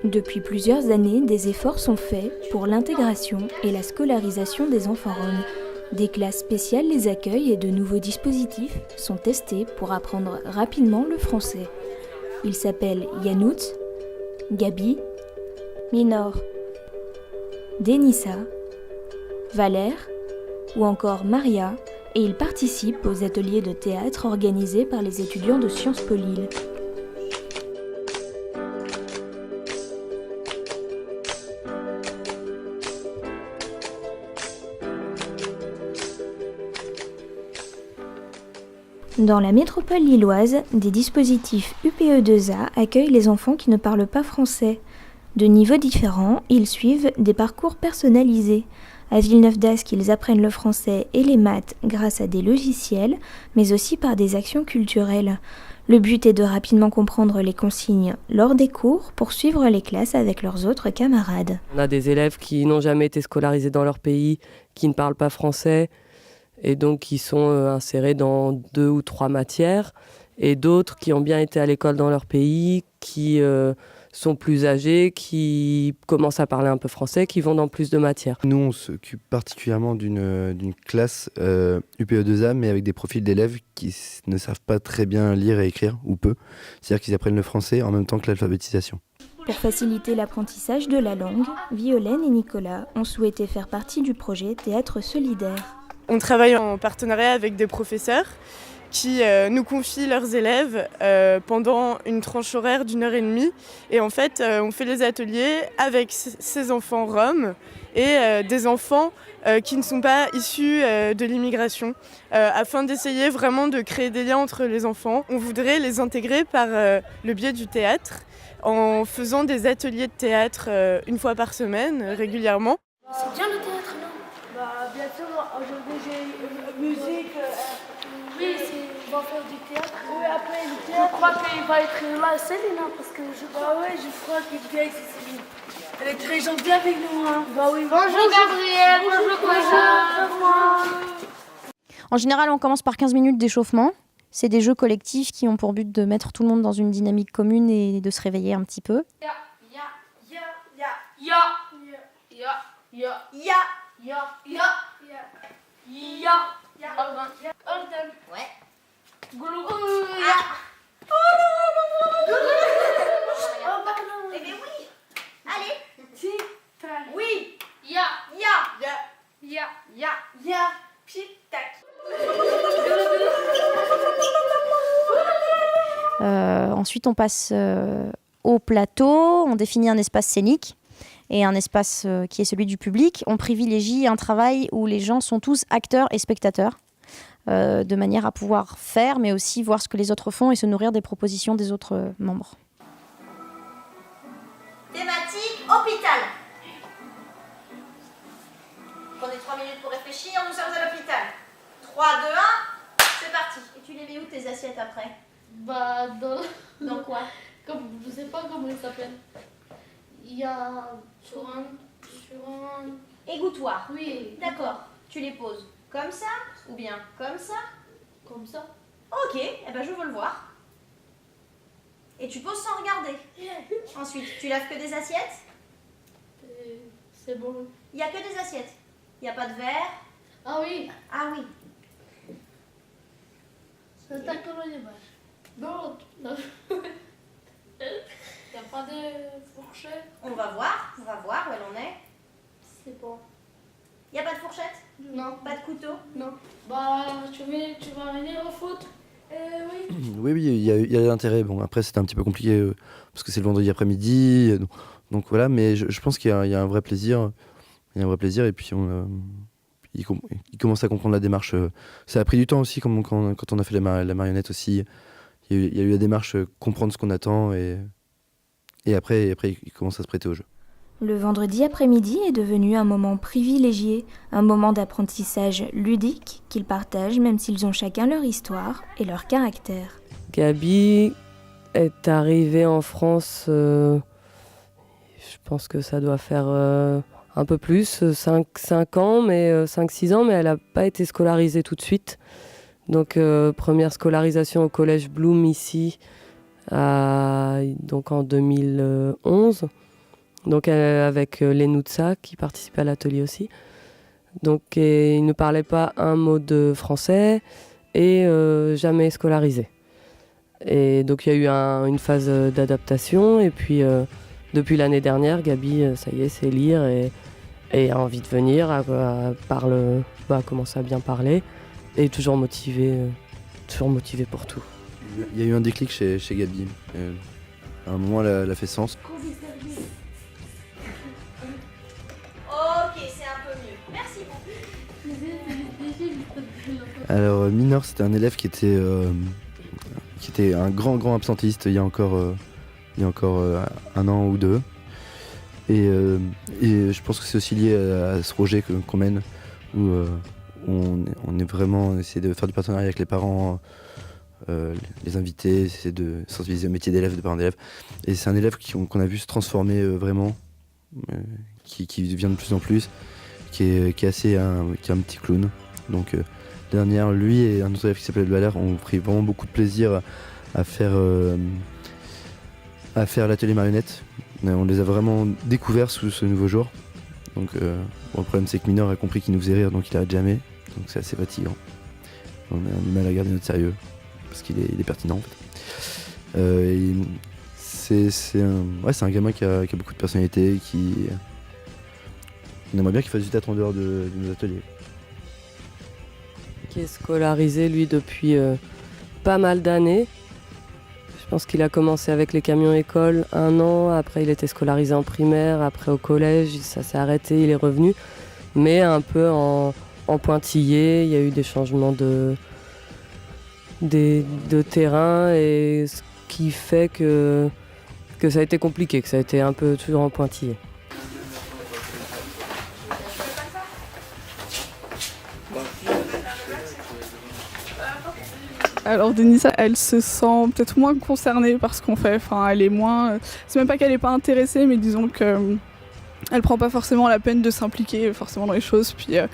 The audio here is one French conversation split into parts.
Depuis plusieurs années, des efforts sont faits pour l'intégration et la scolarisation des enfants roms. Des classes spéciales les accueillent et de nouveaux dispositifs sont testés pour apprendre rapidement le français. Ils s'appellent Yanout, Gabi, Minor, Denissa, Valère ou encore Maria, et ils participent aux ateliers de théâtre organisés par les étudiants de Sciences Po Lille. Dans la métropole lilloise, des dispositifs UPE2A accueillent les enfants qui ne parlent pas français. De niveaux différents, ils suivent des parcours personnalisés. À Villeneuve-d'Ascq, ils apprennent le français et les maths grâce à des logiciels, mais aussi par des actions culturelles. Le but est de rapidement comprendre les consignes lors des cours pour suivre les classes avec leurs autres camarades. On a des élèves qui n'ont jamais été scolarisés dans leur pays, qui ne parlent pas français, et donc qui sont insérés dans 2 ou 3 matières, et d'autres qui ont bien été à l'école dans leur pays, qui sont plus âgés, qui commencent à parler un peu français, qui vont dans plus de matières. Nous, on s'occupe particulièrement d'une classe UPE2A, mais avec des profils d'élèves qui ne savent pas très bien lire et écrire, ou peu. C'est-à-dire qu'ils apprennent le français en même temps que l'alphabétisation. Pour faciliter l'apprentissage de la langue, Violaine et Nicolas ont souhaité faire partie du projet Théâtre solidaire. On travaille en partenariat avec des professeurs qui nous confient leurs élèves pendant une tranche horaire d'1h30. Et en fait, on fait les ateliers avec ces enfants roms et des enfants qui ne sont pas issus de l'immigration, afin d'essayer vraiment de créer des liens entre les enfants. On voudrait les intégrer par le biais du théâtre, en faisant des ateliers de théâtre 1 fois par semaine, régulièrement. C'est bien le théâtre, non? Bien sûr, aujourd'hui j'ai musique. Oui, on va faire du théâtre. Oui, après le Je théâtre. crois qu'il va être là, Céline, hein, parce que je crois. Ouais, je crois qu'il vient ici, Céline. Elle est très gentille avec nous. Hein. Oui. Bonjour Gabriel, bonjour Corinne. En général, on commence par 15 minutes d'échauffement. C'est des jeux collectifs qui ont pour but de mettre tout le monde dans une dynamique commune et de se réveiller un petit peu. Ouais. Eh bien oui. Allez. Oui. Ensuite, on passe au plateau, on définit un espace scénique et un espace qui est celui du public. On privilégie un travail où les gens sont tous acteurs et spectateurs, de manière à pouvoir faire, mais aussi voir ce que les autres font et se nourrir des propositions des autres membres. Thématique hôpital. Prenez 3 minutes pour réfléchir, nous sommes à l'hôpital. 3, 2, 1, c'est parti. Et tu les mets où tes assiettes après? Dans quoi? Comme, je sais pas comment il s'appelle. Il y a sur un... Égouttoir. Oui. D'accord. Tu les poses comme ça ou bien comme ça? Comme ça. Ok, eh ben je veux le voir. Et tu poses sans regarder. Ensuite, tu laves que des assiettes? C'est bon. Il n'y a que des assiettes. Il n'y a pas de verre. Ah oui. Ah oui. C'est ta colonie vache. Non. Il n'y a pas de fourchette. On va voir où elle en est. C'est bon. Il n'y a pas de fourchette? Non. Pas de couteau? Non. Tu vas venir au foot? Oui. Oui, il y a l'intérêt. Bon, après, c'était un petit peu compliqué parce que c'est le vendredi après-midi. Donc voilà, mais je pense qu'il y a un vrai plaisir. Il y a un vrai plaisir et puis il commence à comprendre la démarche. Ça a pris du temps aussi, comme quand on a fait la marionnette aussi. Il y a eu la démarche comprendre ce qu'on attend et après il commence à se prêter au jeu. Le vendredi après-midi est devenu un moment privilégié, un moment d'apprentissage ludique qu'ils partagent même s'ils ont chacun leur histoire et leur caractère. Gabi est arrivée en France, je pense que ça doit faire un peu plus, 5 ans, mais 5-6 ans, mais elle n'a pas été scolarisée tout de suite. Donc première scolarisation au collège Bloom ici, donc en 2011. donc avec les Noutsa qui participaient à l'atelier aussi. Donc ils ne parlaient pas un mot de français et jamais scolarisés. Et donc il y a eu une phase d'adaptation et puis depuis l'année dernière, Gabi, ça y est, sait lire et a envie de venir, commence à bien parler et toujours motivée pour tout. Il y a eu un déclic chez Gabi. À un moment, elle a fait sens. Ok, c'est un peu mieux. Merci beaucoup. Euh, Alors, Minor, c'était un élève qui était un grand absentiste il y a encore un an ou deux. Et je pense que c'est aussi lié à ce projet qu'on mène, où on est vraiment essayé de faire du partenariat avec les parents, les invités, essayer de sensibiliser au métier d'élève, de parents d'élèves. Et c'est un élève qu'on a vu se transformer vraiment, qui vient de plus en plus, qui est un petit clown. Donc dernière, lui et un autre élève qui s'appelle Valère ont pris vraiment beaucoup de plaisir à faire l'atelier marionnette. On les a vraiment découverts sous ce nouveau jour. Donc le problème c'est que Minor a compris qu'il nous faisait rire, donc il arrête jamais. Donc c'est assez fatigant. On a du mal à garder notre sérieux parce qu'il est pertinent en fait. C'est un gamin qui a beaucoup de personnalité, on aimerait bien qu'il fasse du théâtre en dehors de nos ateliers. Qui est scolarisé lui depuis pas mal d'années. Je pense qu'il a commencé avec les camions écoles 1 an, après il était scolarisé en primaire, après au collège, ça s'est arrêté, il est revenu, mais un peu en pointillé, il y a eu des changements de terrain et ce qui fait que ça a été compliqué, que ça a été un peu toujours en pointillé. Alors Denisa, elle se sent peut-être moins concernée par ce qu'on fait, enfin elle est moins... C'est même pas qu'elle est pas intéressée, mais disons que elle prend pas forcément la peine de s'impliquer forcément dans les choses, puis elle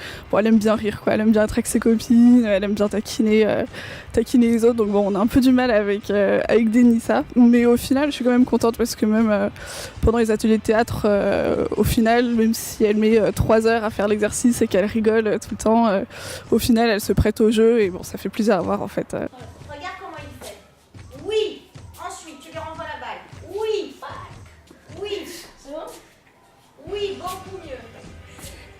aime bien rire, quoi. Elle aime bien être avec ses copines, elle aime bien taquiner les autres, donc bon, on a un peu du mal avec Denisa, mais au final je suis quand même contente parce que même pendant les ateliers de théâtre, au final, même si elle met 3 heures à faire l'exercice et qu'elle rigole tout le temps, au final elle se prête au jeu et bon, ça fait plaisir à voir en fait. Regarde comment il fait. Oui. Ensuite, tu lui renvoies la balle. Oui. Oui. C'est bon ? Oui, beaucoup mieux.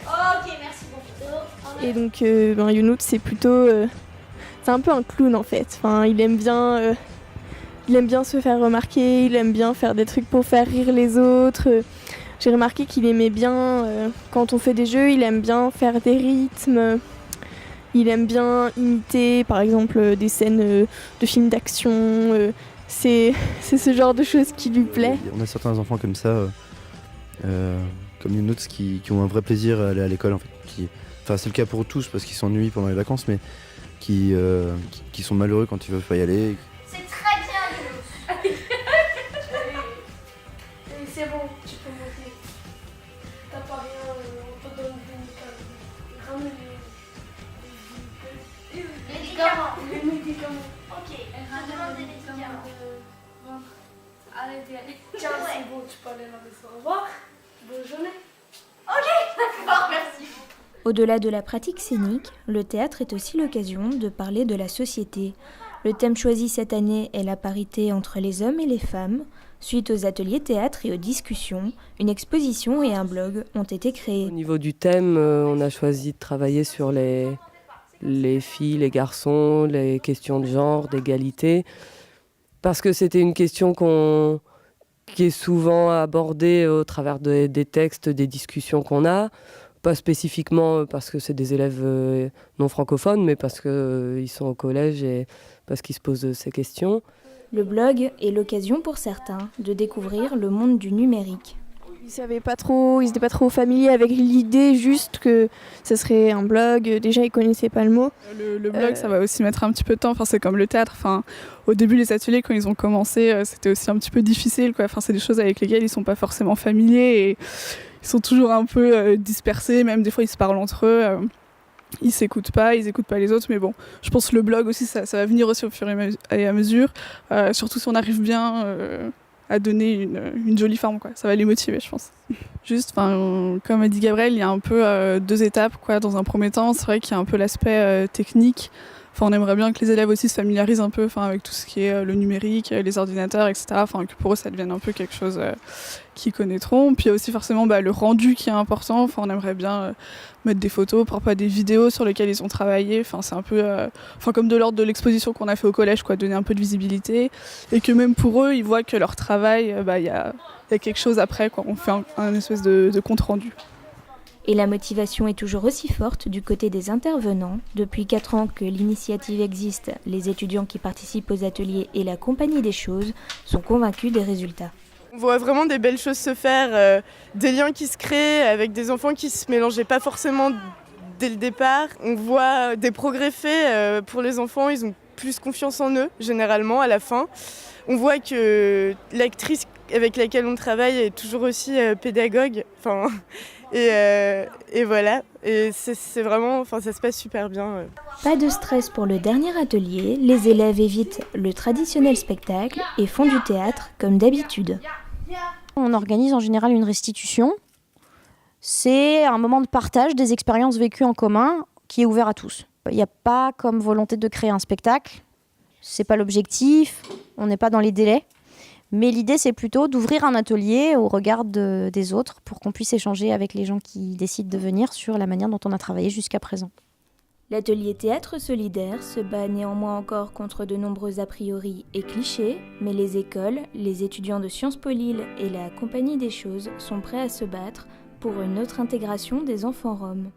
Ok, merci beaucoup. Et donc Younout, c'est plutôt... c'est un peu un clown en fait. Enfin, il aime bien se faire remarquer, il aime bien faire des trucs pour faire rire les autres. J'ai remarqué qu'il aimait bien, quand on fait des jeux, il aime bien faire des rythmes. Il aime bien imiter par exemple des scènes de films d'action. C'est ce genre de choses qui lui plaît. On a certains enfants comme ça, comme Younout, qui ont un vrai plaisir à aller à l'école en fait. Enfin, c'est le cas pour tous parce qu'ils s'ennuient pendant les vacances, mais qui sont malheureux quand ils ne veulent pas y aller. C'est très bien, Younout. C'est bon, tu peux monter. T'as pas rien, on te donne des médicaments. Les médicaments. Ok, Elle demande des médicaments. Allez, Tiens, c'est bon, tu peux aller à la maison. Au revoir. Bonne journée. Ok, d'accord, merci. Au-delà de la pratique scénique, le théâtre est aussi l'occasion de parler de la société. Le thème choisi cette année est la parité entre les hommes et les femmes. Suite aux ateliers théâtre et aux discussions, une exposition et un blog ont été créés. Au niveau du thème, on a choisi de travailler sur les filles, les garçons, les questions de genre, d'égalité, parce que c'était une question qui est souvent abordée au travers des textes, des discussions qu'on a, pas spécifiquement parce que c'est des élèves non francophones, mais parce qu'ils sont au collège et parce qu'ils se posent ces questions. Le blog est l'occasion pour certains de découvrir le monde du numérique. Ils n'étaient pas trop familiers avec l'idée juste que ce serait un blog. Déjà, ils connaissaient pas le mot. Le blog, ça va aussi mettre un petit peu de temps. Enfin, c'est comme le théâtre. Enfin, au début, les ateliers, quand ils ont commencé, c'était aussi un petit peu difficile, quoi. Enfin, c'est des choses avec lesquelles ils sont pas forcément familiers et ils sont toujours un peu dispersés. Même des fois, ils se parlent entre eux. Ils s'écoutent pas les autres. Mais bon, je pense que le blog aussi, ça va venir aussi au fur et à mesure. Surtout si on arrive bien à donner une jolie forme, quoi. Ça va les motiver, je pense. Juste, comme a dit Gabriel, il y a un peu 2 étapes, quoi. Dans un premier temps, c'est vrai qu'il y a un peu l'aspect technique. On aimerait bien que les élèves aussi se familiarisent un peu avec tout ce qui est le numérique, les ordinateurs, etc. Que pour eux, ça devienne un peu quelque chose qu'ils connaîtront. Puis il y a aussi forcément le rendu qui est important. On aimerait bien mettre des photos, pourquoi pas des vidéos sur lesquelles ils ont travaillé. C'est un peu comme de l'ordre de l'exposition qu'on a fait au collège, quoi, donner un peu de visibilité. Et que même pour eux, ils voient que leur travail, y a quelque chose après, quoi. On fait un espèce de compte rendu. Et la motivation est toujours aussi forte du côté des intervenants. Depuis 4 ans que l'initiative existe, les étudiants qui participent aux ateliers et la Compagnie des choses sont convaincus des résultats. On voit vraiment des belles choses se faire, des liens qui se créent avec des enfants qui ne se mélangeaient pas forcément dès le départ. On voit des progrès faits pour les enfants, ils ont plus confiance en eux, généralement, à la fin. On voit que l'actrice avec laquelle on travaille est toujours aussi pédagogue. Et voilà, et c'est vraiment, ça se passe super bien. Pas de stress pour le dernier atelier, les élèves évitent le traditionnel spectacle et font du théâtre comme d'habitude. On organise en général une restitution. C'est un moment de partage des expériences vécues en commun qui est ouvert à tous. Il n'y a pas comme volonté de créer un spectacle, c'est pas l'objectif, on n'est pas dans les délais. Mais l'idée, c'est plutôt d'ouvrir un atelier au regard des autres pour qu'on puisse échanger avec les gens qui décident de venir sur la manière dont on a travaillé jusqu'à présent. L'atelier théâtre solidaire se bat néanmoins encore contre de nombreux a priori et clichés, mais les écoles, les étudiants de Sciences Po Lille et la Compagnie des choses sont prêts à se battre pour une autre intégration des enfants roms.